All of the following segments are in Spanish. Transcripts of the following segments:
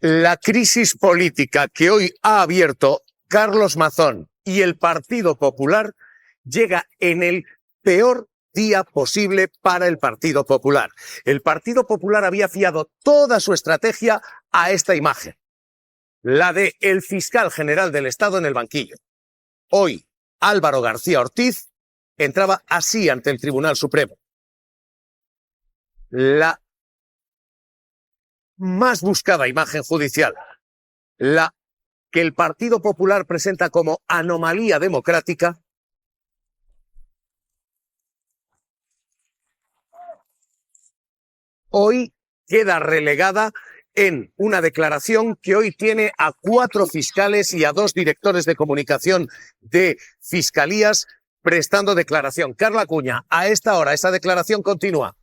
La crisis política que hoy ha abierto Carlos Mazón y el Partido Popular llega en el peor día posible para el Partido Popular. El Partido Popular había fiado toda su estrategia a esta imagen, la de el fiscal general del Estado en el banquillo. Hoy, Álvaro García Ortiz entraba así ante el Tribunal Supremo. La más buscada imagen judicial, la que el Partido Popular presenta como anomalía democrática, hoy queda relegada en una declaración que hoy tiene a 4 fiscales y a 2 directores de comunicación de fiscalías prestando declaración. Carla Acuña, a esta hora esa declaración continúa.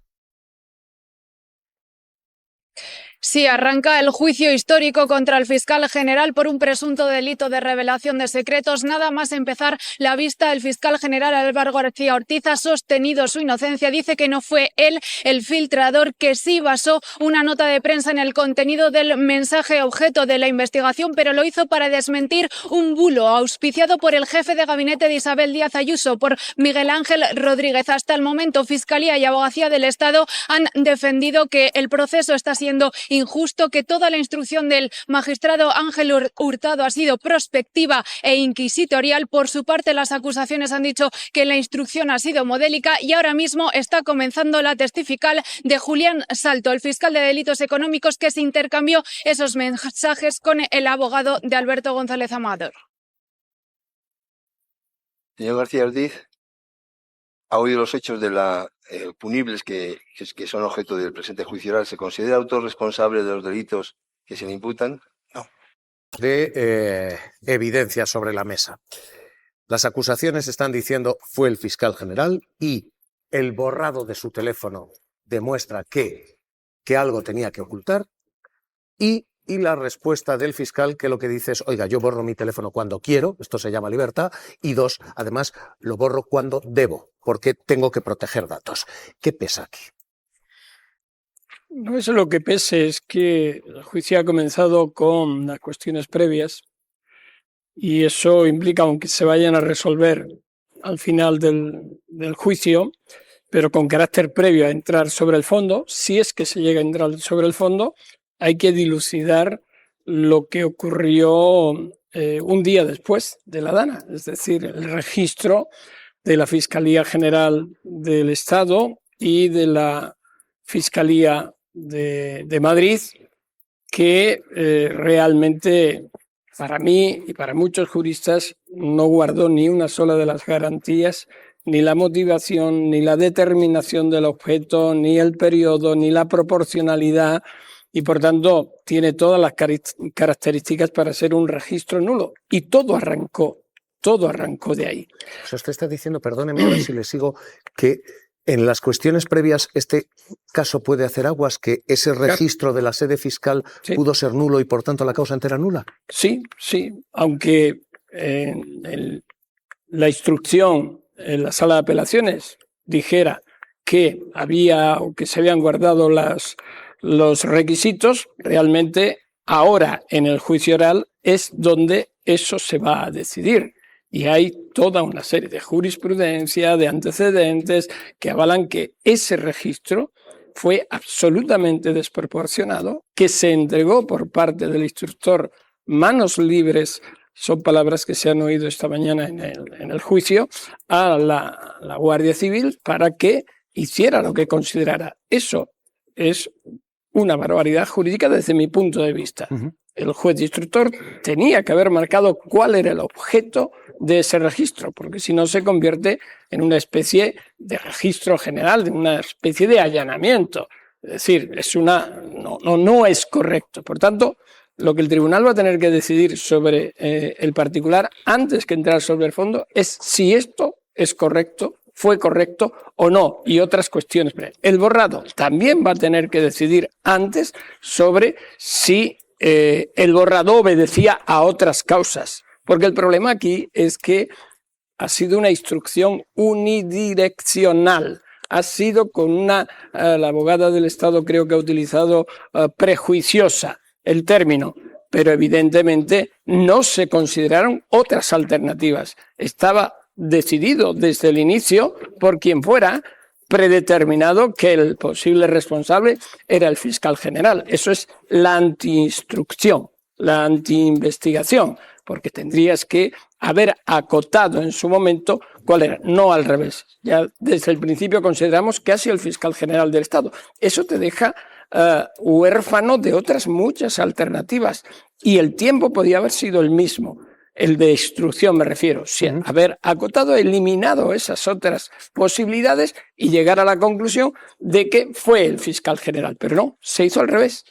Sí, arranca el juicio histórico contra el fiscal general por un presunto delito de revelación de secretos. Nada más empezar la vista, el fiscal general Álvaro García Ortiz ha sostenido su inocencia. Dice que no fue él el filtrador, que sí basó una nota de prensa en el contenido del mensaje objeto de la investigación, pero lo hizo para desmentir un bulo auspiciado por el jefe de gabinete de Isabel Díaz Ayuso, por Miguel Ángel Rodríguez. Hasta el momento, Fiscalía y Abogacía del Estado han defendido que el proceso está siendo injusto, que toda la instrucción del magistrado Ángel Hurtado ha sido prospectiva e inquisitorial. Por su parte, las acusaciones han dicho que la instrucción ha sido modélica y ahora mismo está comenzando la testifical de Julián Salto, el fiscal de delitos económicos, que se intercambió esos mensajes con el abogado de Alberto González Amador. Señor García Ortiz, ha oído los hechos de la punibles que son objeto del presente juicio oral. ¿Se considera autorresponsable de los delitos que se le imputan? No. De evidencia sobre la mesa. Las acusaciones están diciendo fue el fiscal general y el borrado de su teléfono demuestra que algo tenía que ocultar y la respuesta del fiscal, que lo que dice es, oiga, yo borro mi teléfono cuando quiero, esto se llama libertad, y 2, además, lo borro cuando debo, porque tengo que proteger datos. ¿Qué pesa aquí? No, eso lo que pese es que el juicio ha comenzado con las cuestiones previas y eso implica, aunque se vayan a resolver al final del juicio, pero con carácter previo a entrar sobre el fondo, si es que se llega a entrar sobre el fondo, hay que dilucidar lo que ocurrió un día después de la Dana, es decir, el registro de la Fiscalía General del Estado y de la Fiscalía de Madrid, que realmente para mí y para muchos juristas no guardó ni una sola de las garantías, ni la motivación, ni la determinación del objeto, ni el periodo, ni la proporcionalidad, y por tanto tiene todas las características para ser un registro nulo. Y todo arrancó de ahí. O sea, usted está diciendo, perdóneme a ver si le sigo, que en las cuestiones previas este caso puede hacer aguas, que ese registro de la sede fiscal pudo ser nulo y por tanto la causa entera nula. Sí, aunque la instrucción en la sala de apelaciones dijera que había o que se habían guardado los requisitos, realmente ahora en el juicio oral es donde eso se va a decidir. Y hay toda una serie de jurisprudencia, de antecedentes que avalan que ese registro fue absolutamente desproporcionado, que se entregó por parte del instructor manos libres, son palabras que se han oído esta mañana en el juicio, a la Guardia Civil para que hiciera lo que considerara. Eso es una barbaridad jurídica desde mi punto de vista. El juez instructor tenía que haber marcado cuál era el objeto de ese registro, porque si no se convierte en una especie de registro general, en una especie de allanamiento. Es decir, no es correcto. Por tanto, lo que el tribunal va a tener que decidir sobre el particular antes que entrar sobre el fondo es si esto es correcto, fue correcto o no, y otras cuestiones. El borrado también va a tener que decidir antes sobre si el borrado obedecía a otras causas, porque el problema aquí es que ha sido una instrucción unidireccional, ha sido con la abogada del Estado creo que ha utilizado prejuiciosa. el término, pero evidentemente no se consideraron otras alternativas. Estaba decidido desde el inicio por quien fuera, predeterminado que el posible responsable era el fiscal general. Eso es la antiinstrucción, la antiinvestigación, porque tendrías que haber acotado en su momento cuál era, no al revés. Ya desde el principio consideramos que ha sido el fiscal general del Estado. Eso te deja huérfano de otras muchas alternativas y el tiempo podía haber sido el mismo. El de instrucción me refiero, sí, haber acotado, eliminado esas otras posibilidades y llegar a la conclusión de que fue el fiscal general. Pero no, se hizo al revés,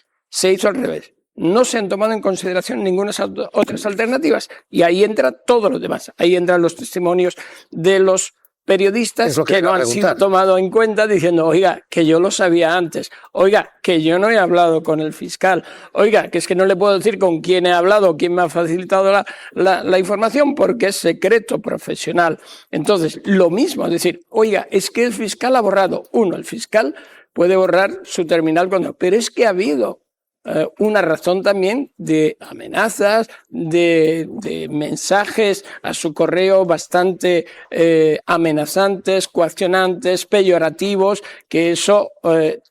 No se han tomado en consideración ninguna otras alternativas y ahí entra todo lo demás. Ahí entran los testimonios de los periodistas que no han sido tomados en cuenta diciendo, oiga, que yo lo sabía antes, oiga, que yo no he hablado con el fiscal, oiga, que es que no le puedo decir con quién he hablado, quién me ha facilitado la información porque es secreto profesional. Entonces, lo mismo, es decir, oiga, es que el fiscal ha borrado. El fiscal puede borrar su terminal pero es que ha habido una razón también de amenazas, de mensajes a su correo bastante amenazantes, coaccionantes, peyorativos, que eso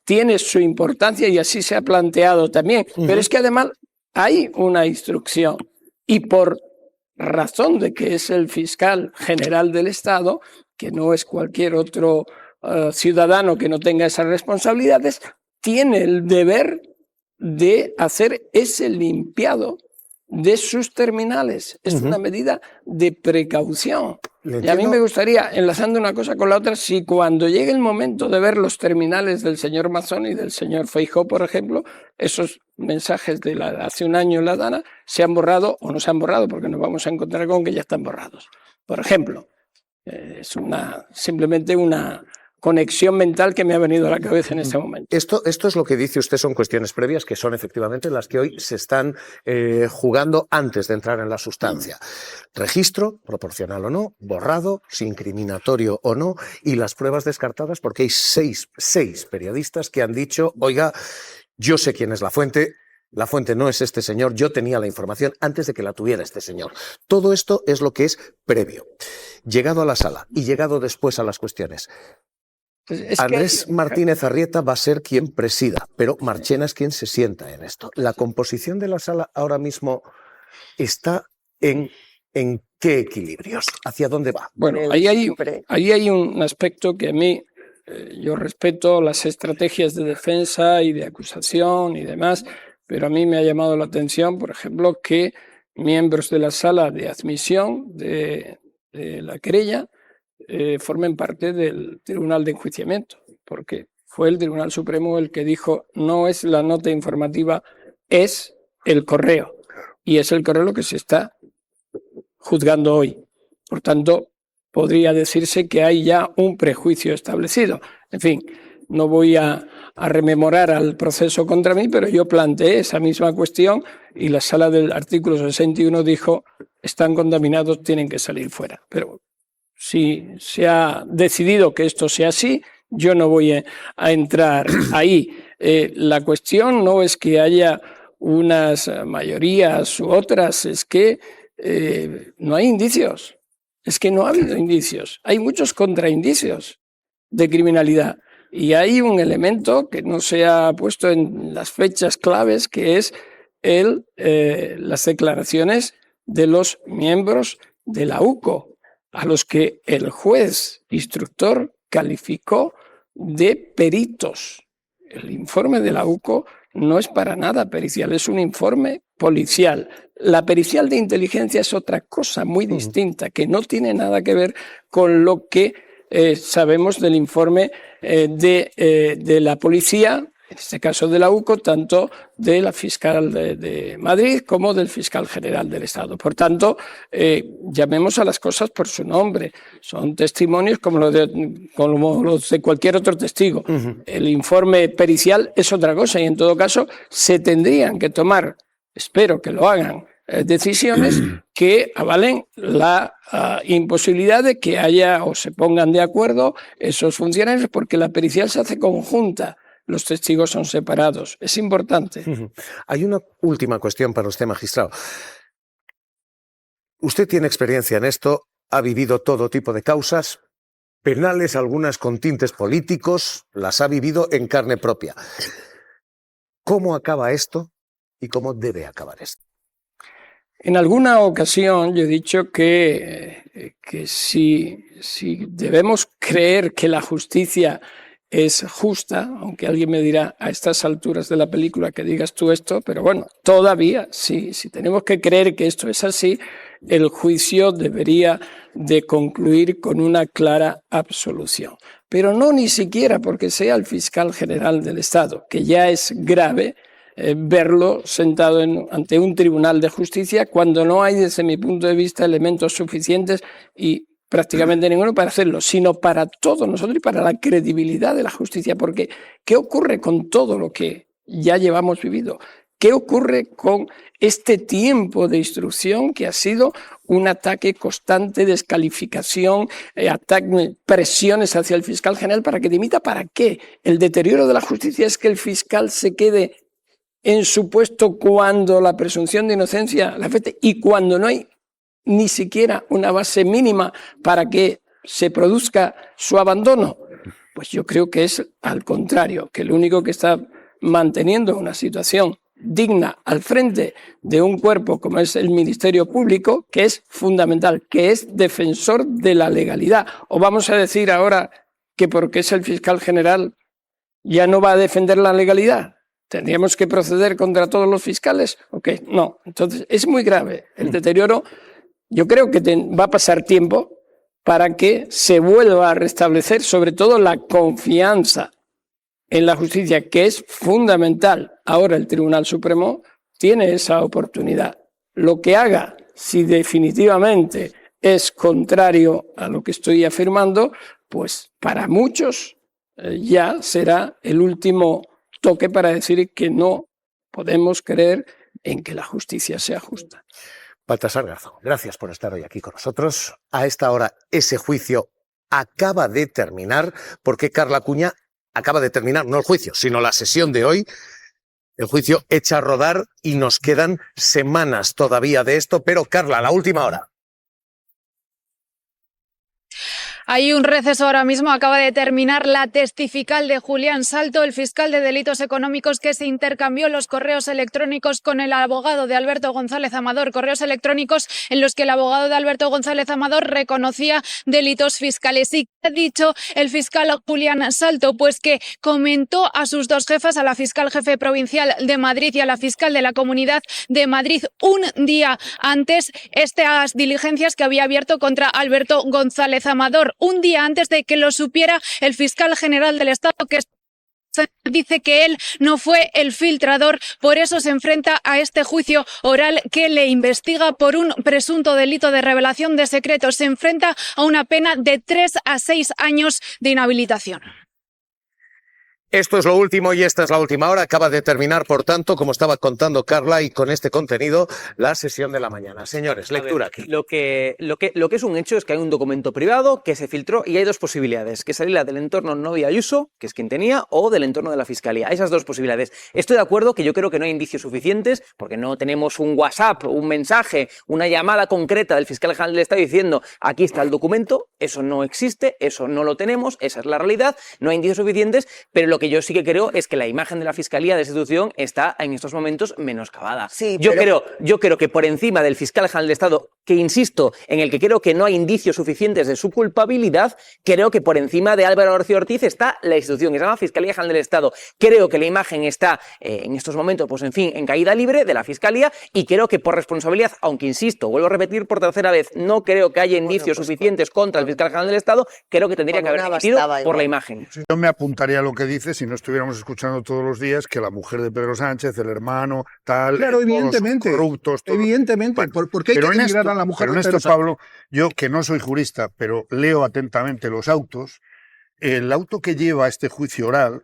tiene su importancia y así se ha planteado también. Pero es que además hay una instrucción y por razón de que es el fiscal general del Estado, que no es cualquier otro ciudadano que no tenga esas responsabilidades, tiene el deber de hacer ese limpiado de sus terminales. Es una medida de precaución. Y a mí me gustaría, enlazando una cosa con la otra, si cuando llegue el momento de ver los terminales del señor Mazón y del señor Feijóo, por ejemplo, esos mensajes de hace un año en la Dana se han borrado o no se han borrado, porque nos vamos a encontrar con que ya están borrados. Por ejemplo, es simplemente una conexión mental que me ha venido a la cabeza en este momento. Esto es lo que dice usted, son cuestiones previas que son efectivamente las que hoy se están jugando antes de entrar en la sustancia. Registro, proporcional o no, borrado, incriminatorio o no, y las pruebas descartadas porque hay seis periodistas que han dicho, oiga, yo sé quién es la fuente no es este señor, yo tenía la información antes de que la tuviera este señor. Todo esto es lo que es previo. Llegado a la sala y llegado después a las cuestiones, Andrés Martínez Arrieta va a ser quien presida, pero Marchena es quien se sienta en esto. ¿La composición de la sala ahora mismo está en qué equilibrios? ¿Hacia dónde va? Bueno, ahí hay un aspecto que a mí, yo respeto las estrategias de defensa y de acusación y demás, pero a mí me ha llamado la atención, por ejemplo, que miembros de la sala de admisión de la querella formen parte del Tribunal de Enjuiciamiento, porque fue el Tribunal Supremo el que dijo no es la nota informativa, es el correo. Y es el correo lo que se está juzgando hoy. Por tanto, podría decirse que hay ya un prejuicio establecido. En fin, no voy a rememorar al proceso contra mí, pero yo planteé esa misma cuestión y la sala del artículo 61 dijo están contaminados, tienen que salir fuera. Pero si se ha decidido que esto sea así, yo no voy a entrar ahí. La cuestión no es que haya unas mayorías u otras, es que no hay indicios. Es que no ha habido indicios. Hay muchos contraindicios de criminalidad. Y hay un elemento que no se ha puesto en las fechas claves, que es las declaraciones de los miembros de la UCO, a los que el juez instructor calificó de peritos. El informe de la UCO no es para nada pericial, es un informe policial. La pericial de inteligencia es otra cosa muy distinta, que no tiene nada que ver con lo que sabemos del informe de la policía, en este caso de la UCO, tanto de la fiscal de Madrid como del fiscal general del Estado. Por tanto, llamemos a las cosas por su nombre. Son testimonios como los de cualquier otro testigo. El informe pericial es otra cosa y en todo caso se tendrían que tomar, espero que lo hagan, decisiones que avalen la imposibilidad de que haya o se pongan de acuerdo esos funcionarios, porque la pericial se hace conjunta. los testigos son separados. Es importante. Hay una última cuestión para usted, magistrado. Usted tiene experiencia en esto, ha vivido todo tipo de causas penales, algunas con tintes políticos, las ha vivido en carne propia. ¿Cómo acaba esto y cómo debe acabar esto? En alguna ocasión yo he dicho que si debemos creer que la justicia es justa, aunque alguien me dirá a estas alturas de la película que digas tú esto, pero bueno, todavía si tenemos que creer que esto es así, el juicio debería de concluir con una clara absolución. Pero no ni siquiera porque sea el fiscal general del Estado, que ya es grave verlo sentado ante un tribunal de justicia cuando no hay, desde mi punto de vista, elementos suficientes y prácticamente ninguno para hacerlo, sino para todos nosotros y para la credibilidad de la justicia. Porque, ¿qué ocurre con todo lo que ya llevamos vivido? ¿Qué ocurre con este tiempo de instrucción que ha sido un ataque constante, descalificación, presiones hacia el fiscal general para que dimita? ¿Para qué? El deterioro de la justicia es que el fiscal se quede en su puesto cuando la presunción de inocencia la afecte y cuando no hay ni siquiera una base mínima para que se produzca su abandono. Pues yo creo que es al contrario, que el único que está manteniendo una situación digna al frente de un cuerpo como es el Ministerio Público, que es fundamental, que es defensor de la legalidad. O vamos a decir ahora que porque es el fiscal general ya no va a defender la legalidad. ¿Tendríamos que proceder contra todos los fiscales? ¿Ok? No. Entonces, es muy grave el deterioro. Yo creo que va a pasar tiempo para que se vuelva a restablecer, sobre todo, la confianza en la justicia, que es fundamental. Ahora el Tribunal Supremo tiene esa oportunidad. Lo que haga, si definitivamente es contrario a lo que estoy afirmando, pues para muchos ya será el último toque para decir que no podemos creer en que la justicia sea justa. Baltasar Garzón, gracias por estar hoy aquí con nosotros. A esta hora ese juicio acaba de terminar, porque Carla Cuña acaba de terminar, no el juicio, sino la sesión de hoy. El juicio echa a rodar y nos quedan semanas todavía de esto, pero Carla, la última hora. Hay un receso ahora mismo, acaba de terminar la testifical de Julián Salto, el fiscal de delitos económicos que se intercambió los correos electrónicos con el abogado de Alberto González Amador, correos electrónicos en los que el abogado de Alberto González Amador reconocía delitos fiscales. ¿Y qué ha dicho el fiscal Julián Salto? Pues que comentó a sus dos jefas, a la fiscal jefe provincial de Madrid y a la fiscal de la Comunidad de Madrid, un día antes estas diligencias que había abierto contra Alberto González Amador. Un día antes de que lo supiera el fiscal general del Estado, que dice que él no fue el filtrador, por eso se enfrenta a este juicio oral que le investiga por un presunto delito de revelación de secretos. Se enfrenta a una pena de 3 a 6 años de inhabilitación. Esto es lo último y esta es la última hora. Acaba de terminar, por tanto, como estaba contando Carla, y con este contenido, la sesión de la mañana. Señores, lectura aquí. Lo que es un hecho es que hay un documento privado que se filtró y hay dos posibilidades, que saliera del entorno Novia Ayuso, que es quien tenía, o del entorno de la Fiscalía. Esas dos posibilidades. Estoy de acuerdo que yo creo que no hay indicios suficientes, porque no tenemos un WhatsApp, un mensaje, una llamada concreta del fiscal general del Estado diciendo aquí está el documento. Eso no existe, eso no lo tenemos, esa es la realidad, no hay indicios suficientes, pero lo que yo sí que creo es que la imagen de la Fiscalía de esa institución está en estos momentos menoscabada. Sí, yo creo que por encima del fiscal general del Estado, que insisto, en el que creo que no hay indicios suficientes de su culpabilidad, creo que por encima de Álvaro García Ortiz está la institución que se llama Fiscalía General del Estado. Creo que la imagen está en estos momentos, pues en fin, en caída libre de la Fiscalía, y creo que por responsabilidad, aunque insisto, vuelvo a repetir por tercera vez, no creo que haya indicios suficientes contra el fiscal general del Estado, creo que tendría que haber emitido por la imagen. Yo me apuntaría a lo que dice si no estuviéramos escuchando todos los días que la mujer de Pedro Sánchez, el hermano, tal, claro, evidentemente, todos corruptos, todos. Evidentemente, Bueno, ¿por qué hay que denigrar a la mujer pero de en Pedro esto, Sánchez? Pablo, yo que no soy jurista, pero leo atentamente los autos, el auto que lleva este juicio oral,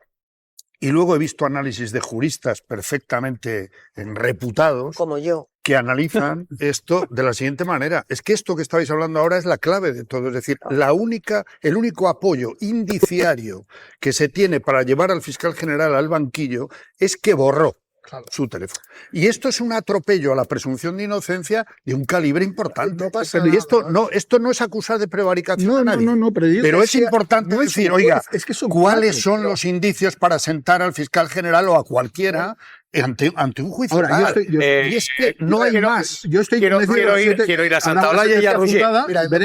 y luego he visto análisis de juristas perfectamente reputados, como yo, que analizan esto de la siguiente manera. Es que esto que estabais hablando ahora es la clave de todo. Es decir, el único apoyo indiciario que se tiene para llevar al fiscal general al banquillo es que borró su teléfono. Y esto es un atropello a la presunción de inocencia de un calibre importante. Pero y esto no es acusar de prevaricación a nadie. Pero es importante decir, oiga, ¿cuáles son los indicios para sentar al fiscal general o a cualquiera ante un juicio oral? Y es que no hay más. Yo quiero ir a Santa Olaya y a Roger.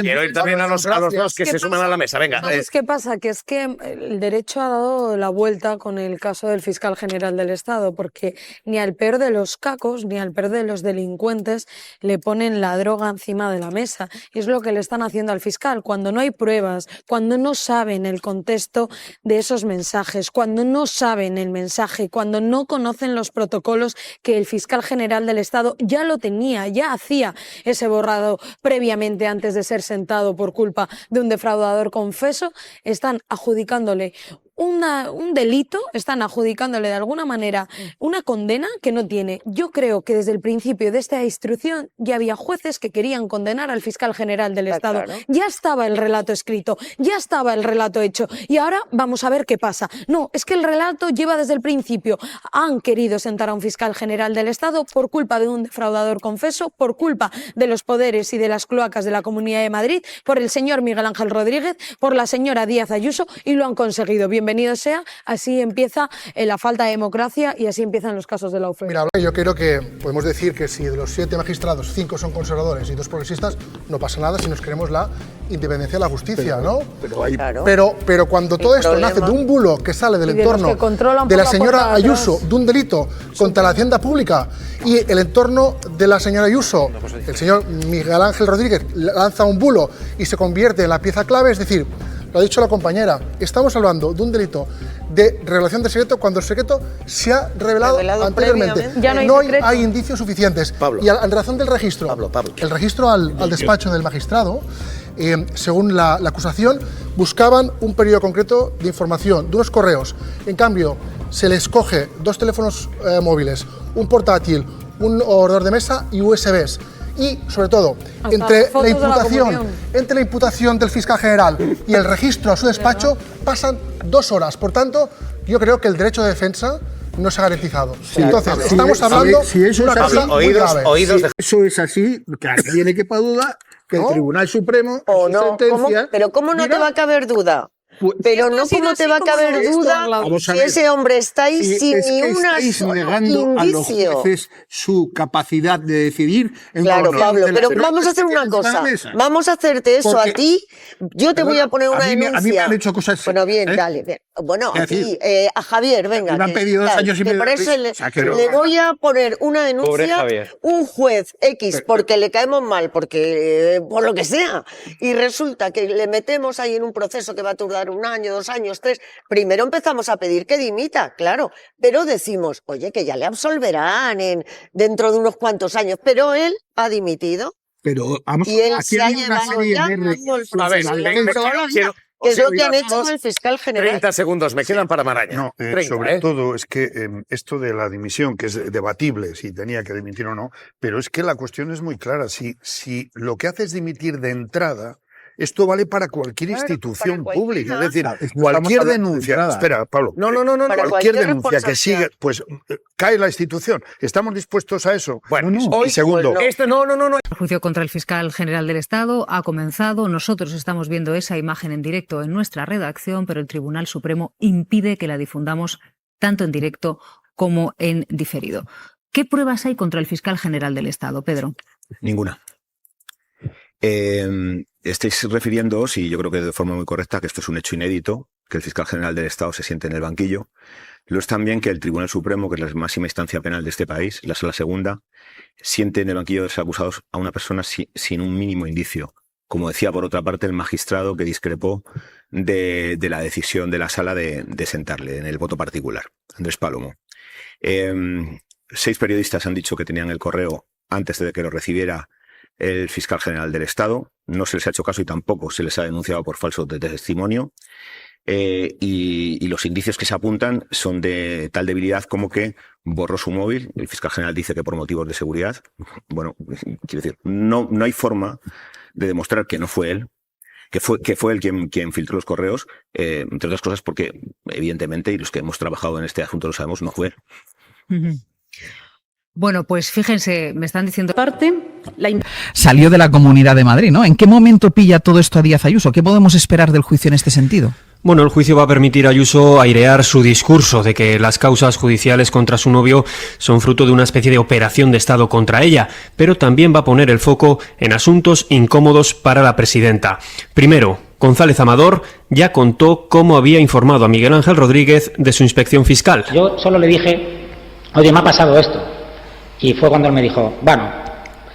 Quiero ir también a los dos que se suman a la mesa. Venga. ¿Sabes qué pasa? Que es que el derecho ha dado la vuelta con el caso del fiscal general del Estado, porque ni al peor de los cacos ni al peor de los delincuentes le ponen la droga encima de la mesa. Y es lo que le están haciendo al fiscal. Cuando no hay pruebas, cuando no saben el contexto de esos mensajes, cuando no saben el mensaje, cuando no conocen los protocolos que el fiscal general del Estado ya lo tenía, ya hacía ese borrado previamente antes de ser sentado por culpa de un defraudador confeso, están adjudicándole un delito, están adjudicándole de alguna manera una condena que no tiene. Yo creo que desde el principio de esta instrucción ya había jueces que querían condenar al fiscal general del Estado. Claro. Ya estaba el relato escrito, ya estaba el relato hecho y ahora vamos a ver qué pasa. No, es que el relato lleva desde el principio. Han querido sentar a un fiscal general del Estado por culpa de un defraudador confeso, por culpa de los poderes y de las cloacas de la Comunidad de Madrid, por el señor Miguel Ángel Rodríguez, por la señora Díaz Ayuso y lo han conseguido. Bienvenido sea, así empieza la falta de democracia y así empiezan los casos de la UFE. Mira, yo creo que podemos decir que si de los 7 magistrados, 5 son conservadores y 2 progresistas, no pasa nada si nos queremos la independencia de la justicia, ¿no? Pero cuando todo esto nace de un bulo que sale del entorno de la señora Ayuso, de un delito contra la hacienda pública, y el entorno de la señora Ayuso, el señor Miguel Ángel Rodríguez lanza un bulo y se convierte en la pieza clave, es decir, lo ha dicho la compañera, estamos hablando de un delito de revelación de secreto cuando el secreto se ha revelado anteriormente. Ya no hay indicios suficientes. Pablo. Y en razón del registro, el registro al despacho del magistrado, según la acusación, buscaban un periodo concreto de información, de unos correos. En cambio, se les coge 2 teléfonos móviles, un portátil, un ordenador de mesa y USBs. Y, sobre todo, entre la imputación del fiscal general y el registro a su despacho pasan 2 horas. Por tanto, yo creo que el derecho de defensa no se ha garantizado. Entonces, estamos hablando de una cosa muy grave. Eso es así, que aquí tiene que para duda que el Tribunal Supremo o no, pero ¿cómo no te va a caber duda? Pero no, ¿cómo te va a caber duda si ese hombre está ahí sin ni una sola negando a los jueces su capacidad de decidir? Claro, Pablo, pero vamos a hacer una cosa. Vamos a hacerte eso a ti. Yo te voy a poner una denuncia. A mí me han hecho cosas. Bueno, bien, dale. Bien. Bueno, a ti, a Javier, venga. Me han pedido 2 años y medio. Por eso le voy a poner una denuncia, un juez X, porque le caemos mal, porque por lo que sea. Y resulta que le metemos ahí en un proceso que va a tardar 1 año, 2 años, 3. Primero empezamos a pedir que dimita, claro, pero decimos, oye, que ya le absolverán dentro de unos cuantos años, pero él ha dimitido. Pero vamos, y él se ha llevado ya que es lo que han hecho con el fiscal general. 30 segundos me quedan para Maraña. No, 30, sobre todo es que esto de la dimisión, que es debatible si tenía que dimitir o no, pero es que la cuestión es muy clara. Si lo que hace es dimitir de entrada, esto vale para cualquier institución pública. Es decir, cualquier denuncia. Espera, Pablo. No. Cualquier denuncia que siga, pues cae la institución. ¿Estamos dispuestos a eso? Bueno, hoy, segundo. No. El juicio contra el fiscal general del Estado ha comenzado. Nosotros estamos viendo esa imagen en directo en nuestra redacción, pero el Tribunal Supremo impide que la difundamos tanto en directo como en diferido. ¿Qué pruebas hay contra el fiscal general del Estado, Pedro? Ninguna. Estáis refiriéndoos, y yo creo que de forma muy correcta, que esto es un hecho inédito, que el fiscal general del Estado se siente en el banquillo. Lo es también que el Tribunal Supremo, que es la máxima instancia penal de este país, la sala segunda, siente en el banquillo de los acusados a una persona sin un mínimo indicio. Como decía, por otra parte, el magistrado que discrepó de la decisión de la sala de sentarle en el voto particular, Andrés Palomo. 6 periodistas han dicho que tenían el correo antes de que lo recibiera el fiscal general del Estado. No se les ha hecho caso y tampoco se les ha denunciado por falso de testimonio. y los indicios que se apuntan son de tal debilidad como que borró su móvil. El fiscal general dice que por motivos de seguridad. Bueno, quiero decir, no hay forma de demostrar que no fue él, que fue él quien filtró los correos, entre otras cosas porque, evidentemente, y los que hemos trabajado en este asunto lo sabemos, no fue él. Bueno, pues fíjense, me están diciendo... Salió de la Comunidad de Madrid, ¿no? ¿En qué momento pilla todo esto a Díaz Ayuso? ¿Qué podemos esperar del juicio en este sentido? Bueno, el juicio va a permitir a Ayuso airear su discurso de que las causas judiciales contra su novio son fruto de una especie de operación de Estado contra ella, pero también va a poner el foco en asuntos incómodos para la presidenta. Primero, González Amador ya contó cómo había informado a Miguel Ángel Rodríguez de su inspección fiscal. Yo solo le dije, oye, me ha pasado esto. Y fue cuando él me dijo, bueno,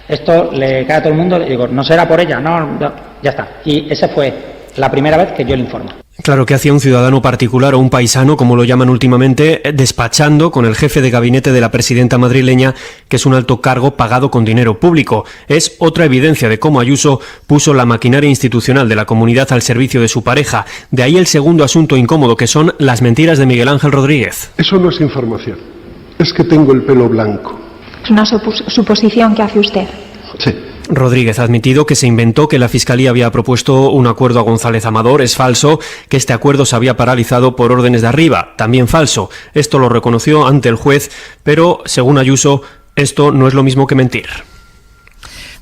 esto le cae a todo el mundo. Y digo, no será por ella, no, ya está. Y esa fue la primera vez que yo le informo. Claro, que hacía un ciudadano particular o un paisano, como lo llaman últimamente, despachando con el jefe de gabinete de la presidenta madrileña, que es un alto cargo pagado con dinero público. Es otra evidencia de cómo Ayuso puso la maquinaria institucional de la comunidad al servicio de su pareja. De ahí el segundo asunto incómodo, que son las mentiras de Miguel Ángel Rodríguez. Eso no es información, es que tengo el pelo blanco. Es una suposición que hace usted. Sí. Rodríguez ha admitido que se inventó que la Fiscalía había propuesto un acuerdo a González Amador. Es falso, que este acuerdo se había paralizado por órdenes de arriba. También falso. Esto lo reconoció ante el juez, pero, según Ayuso, esto no es lo mismo que mentir.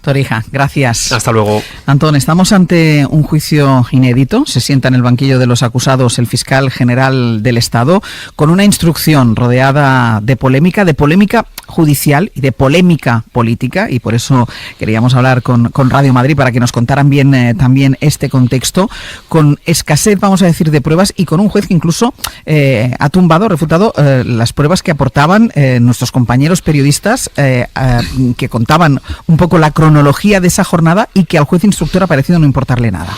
Torija, gracias. Hasta luego. Antón, estamos ante un juicio inédito. Se sienta en el banquillo de los acusados el fiscal general del Estado con una instrucción rodeada de polémica judicial y de polémica política, y por eso queríamos hablar con Radio Madrid para que nos contaran bien también este contexto, con escasez, vamos a decir, de pruebas y con un juez que incluso ha refutado las pruebas que aportaban nuestros compañeros periodistas que contaban un poco la cronología de esa jornada y que al juez instructor ha parecido no importarle nada.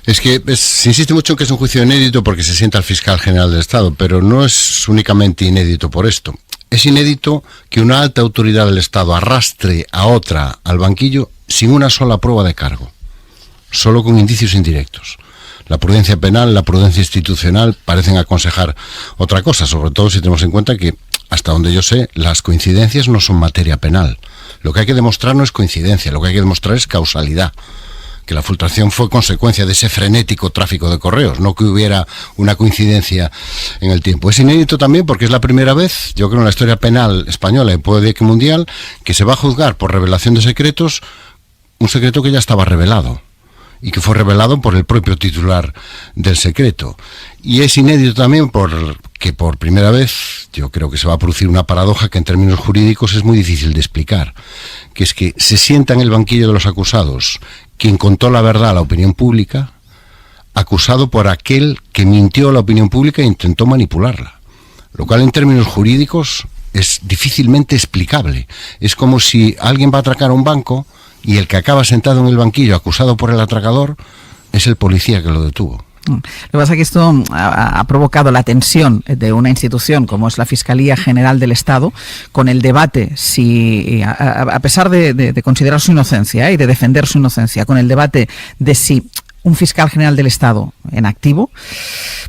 Es que se insiste mucho en que es un juicio inédito porque se sienta el fiscal general del Estado, pero no es únicamente inédito por esto. Es inédito que una alta autoridad del Estado arrastre a otra al banquillo sin una sola prueba de cargo, solo con indicios indirectos. La prudencia penal, la prudencia institucional parecen aconsejar otra cosa, sobre todo si tenemos en cuenta que, hasta donde yo sé, las coincidencias no son materia penal. Lo que hay que demostrar no es coincidencia, lo que hay que demostrar es causalidad. Que la filtración fue consecuencia de ese frenético tráfico de correos, no que hubiera una coincidencia en el tiempo. Es inédito también porque es la primera vez, yo creo, en la historia penal española y puede que mundial, que se va a juzgar por revelación de secretos, un secreto que ya estaba revelado y que fue revelado por el propio titular del secreto. Y es inédito también porque por primera vez yo creo que se va a producir una paradoja que en términos jurídicos es muy difícil de explicar, que es que se sienta en el banquillo de los acusados quien contó la verdad a la opinión pública, acusado por aquel que mintió a la opinión pública e intentó manipularla, lo cual en términos jurídicos es difícilmente explicable. Es como si alguien va a atracar a un banco y el que acaba sentado en el banquillo acusado por el atracador es el policía que lo detuvo. Lo que pasa es que esto ha provocado la tensión de una institución como es la Fiscalía General del Estado, con el debate, si a pesar de considerar su inocencia y de defender su inocencia, con el debate de si un fiscal general del Estado en activo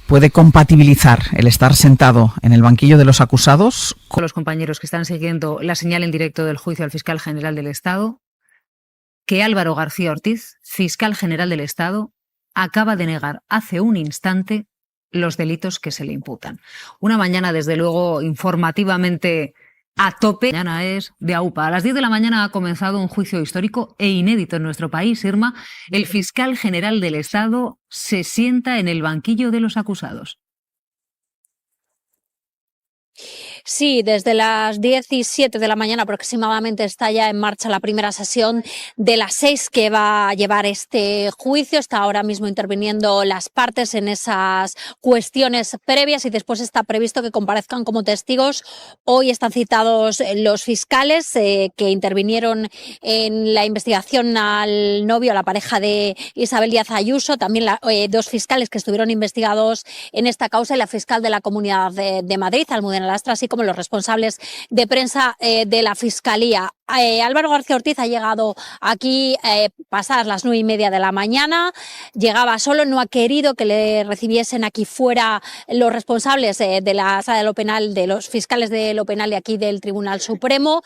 puede compatibilizar el estar sentado en el banquillo de los acusados con los compañeros que están siguiendo la señal en directo del juicio al fiscal general del Estado, que Álvaro García Ortiz, fiscal general del Estado, acaba de negar hace un instante los delitos que se le imputan. Una mañana, desde luego, informativamente a tope. Mañana es de AUPA. A las 10 de la mañana ha comenzado un juicio histórico e inédito en nuestro país, Irma. El fiscal general del Estado se sienta en el banquillo de los acusados. Sí, desde las 17 de la mañana aproximadamente está ya en marcha la primera sesión de las 6 que va a llevar este juicio. Está ahora mismo interviniendo las partes en esas cuestiones previas y después está previsto que comparezcan como testigos. Hoy están citados los fiscales que intervinieron en la investigación al novio, a la pareja de Isabel Díaz Ayuso, también dos fiscales que estuvieron investigados en esta causa y la fiscal de la Comunidad de Madrid, Almudena Lastra, así como como los responsables de prensa de la Fiscalía. Álvaro García Ortiz ha llegado aquí pasadas las 9:30 de la mañana, llegaba solo, no ha querido que le recibiesen aquí fuera los responsables de la sala de lo penal, de los fiscales de lo penal de aquí del Tribunal Supremo.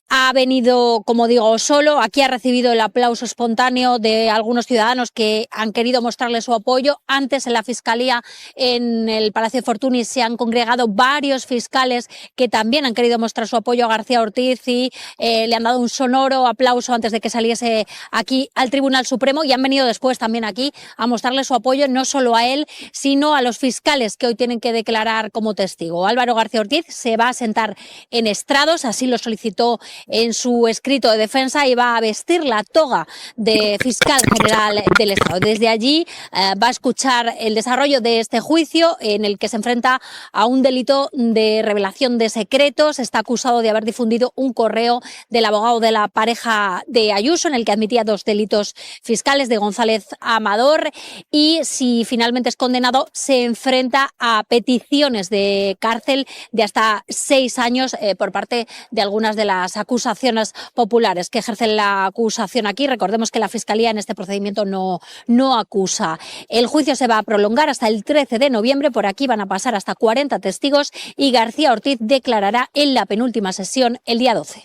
Ha venido, como digo, solo. Aquí ha recibido el aplauso espontáneo de algunos ciudadanos que han querido mostrarle su apoyo. Antes en la Fiscalía, en el Palacio de Fortuny, se han congregado varios fiscales que también han querido mostrar su apoyo a García Ortiz y le han dado un sonoro aplauso antes de que saliese aquí al Tribunal Supremo, y han venido después también aquí a mostrarle su apoyo no solo a él, sino a los fiscales que hoy tienen que declarar como testigo. Álvaro García Ortiz se va a sentar en estrados, así lo solicitó en su escrito de defensa, y va a vestir la toga de fiscal general del Estado. Desde allí va a escuchar el desarrollo de este juicio en el que se enfrenta a un delito de revelación de secretos. Está acusado de haber difundido un correo del abogado de la pareja de Ayuso en el que admitía 2 delitos fiscales de González Amador, y si finalmente es condenado se enfrenta a peticiones de cárcel de hasta 6 años por parte de algunas de las acusaciones populares que ejercen la acusación aquí. Recordemos que la Fiscalía en este procedimiento no acusa. El juicio se va a prolongar hasta el 13 de noviembre. Por aquí van a pasar hasta 40 testigos y García Ortiz declarará en la penúltima sesión el día 12.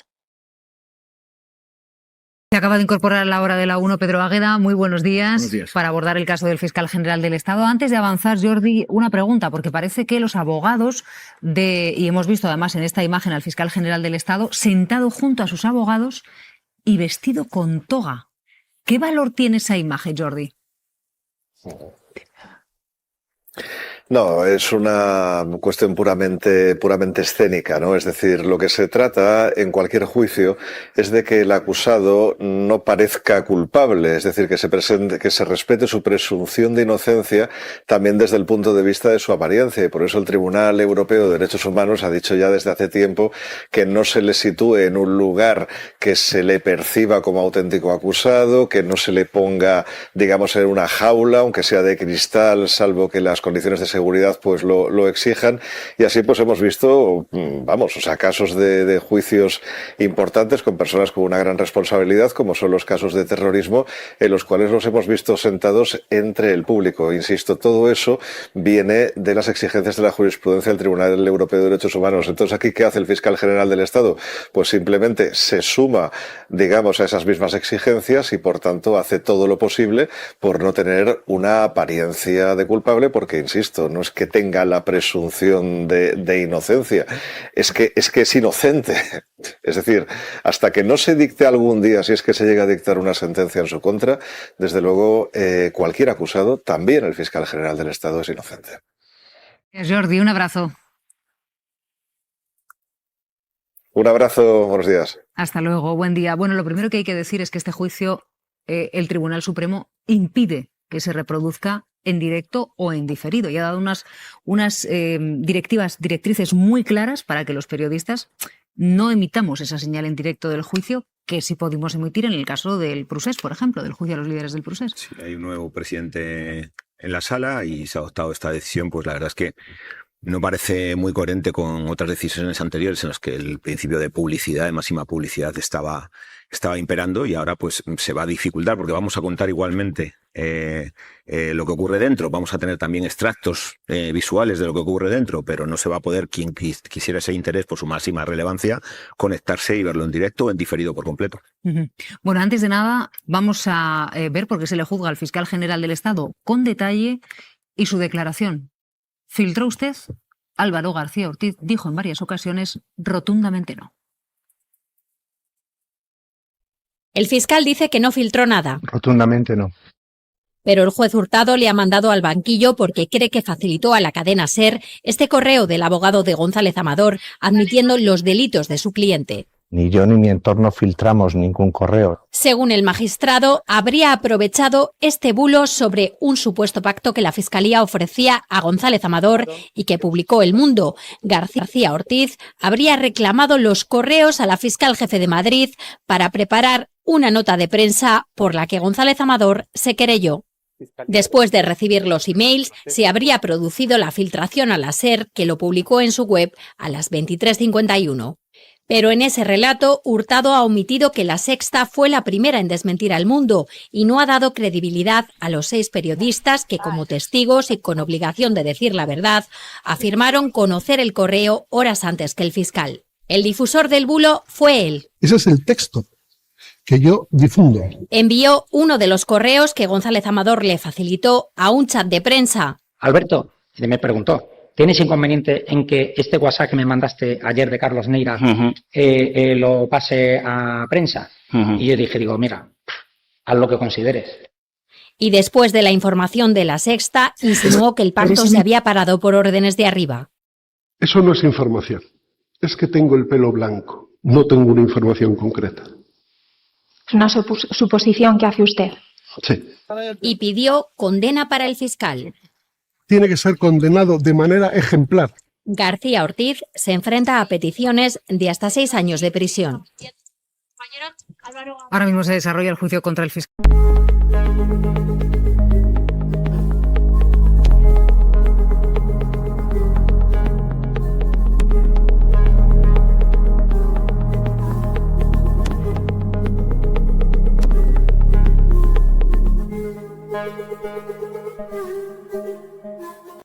Se acaba de incorporar a la hora de la 1 Pedro Águeda. Muy buenos días. Buenos días. Para abordar el caso del fiscal general del Estado. Antes de avanzar, Jordi, una pregunta, porque parece que los abogados y hemos visto además en esta imagen al fiscal general del Estado sentado junto a sus abogados y vestido con toga. ¿Qué valor tiene esa imagen, Jordi? No, es una cuestión puramente escénica, ¿no? Es decir, lo que se trata en cualquier juicio es de que el acusado no parezca culpable, es decir, que se respete su presunción de inocencia también desde el punto de vista de su apariencia, y por eso el Tribunal Europeo de Derechos Humanos ha dicho ya desde hace tiempo que no se le sitúe en un lugar que se le perciba como auténtico acusado, que no se le ponga, digamos, en una jaula, aunque sea de cristal, salvo que las condiciones de seguridad pues lo exijan, y así pues hemos visto, casos de juicios importantes con personas con una gran responsabilidad, como son los casos de terrorismo, en los cuales los hemos visto sentados entre el público. Insisto, todo eso viene de las exigencias de la jurisprudencia del Tribunal Europeo de Derechos Humanos. Entonces, ¿aquí qué hace el fiscal general del Estado? Pues simplemente se suma, digamos, a esas mismas exigencias y, por tanto, hace todo lo posible por no tener una apariencia de culpable, porque, insisto, no es que tenga la presunción de inocencia, es que es inocente. Es decir, hasta que no se dicte algún día, si es que se llega a dictar una sentencia en su contra, desde luego cualquier acusado, también el fiscal general del Estado, es inocente. Jordi, un abrazo. Un abrazo, buenos días. Hasta luego, buen día. Bueno, lo primero que hay que decir es que este juicio, el Tribunal Supremo impide que se reproduzca en directo o en diferido, y ha dado unas directrices muy claras para que los periodistas no emitamos esa señal en directo del juicio que sí pudimos emitir en el caso del Procés, por ejemplo, del juicio a los líderes del Procés. Sí, hay un nuevo presidente en la sala y se ha adoptado esta decisión. Pues la verdad es que no parece muy coherente con otras decisiones anteriores en las que el principio de publicidad, de máxima publicidad, estaba imperando, y ahora pues se va a dificultar, porque vamos a contar igualmente lo que ocurre dentro. Vamos a tener también extractos visuales de lo que ocurre dentro, pero no se va a poder, quien quisiera ese interés por su máxima relevancia, conectarse y verlo en directo o en diferido por completo. Bueno, antes de nada vamos a ver por qué se le juzga al fiscal general del Estado con detalle y su declaración. ¿Filtró usted? Álvaro García Ortiz dijo en varias ocasiones rotundamente no. El fiscal dice que no filtró nada. Rotundamente no. Pero el juez Hurtado le ha mandado al banquillo porque cree que facilitó a la cadena SER este correo del abogado de González Amador admitiendo los delitos de su cliente. Ni yo ni mi entorno filtramos ningún correo. Según el magistrado, habría aprovechado este bulo sobre un supuesto pacto que la Fiscalía ofrecía a González Amador y que publicó El Mundo. García Ortiz habría reclamado los correos a la fiscal jefe de Madrid para preparar una nota de prensa por la que González Amador se querelló. Después de recibir los emails, se habría producido la filtración a la SER, que lo publicó en su web a las 23:51. Pero en ese relato, Hurtado ha omitido que La Sexta fue la primera en desmentir al Mundo y no ha dado credibilidad a los 6 periodistas que, como testigos y con obligación de decir la verdad, afirmaron conocer el correo horas antes que el fiscal. El difusor del bulo fue él. Ese es el texto que yo difundo. Envió uno de los correos que González Amador le facilitó a un chat de prensa. Alberto me preguntó, ¿tienes inconveniente en que este WhatsApp que me mandaste ayer de Carlos Neira lo pase a prensa? Y yo dije, mira, haz lo que consideres. Y después de la información de La Sexta, insinuó que el parto se había parado por órdenes de arriba. Eso no es información. Es que tengo el pelo blanco. No tengo una información concreta. Es una suposición que hace usted. Sí. Y pidió condena para el fiscal. Tiene que ser condenado de manera ejemplar. García Ortiz se enfrenta a peticiones de hasta 6 años de prisión. Ahora mismo se desarrolla el juicio contra el fiscal.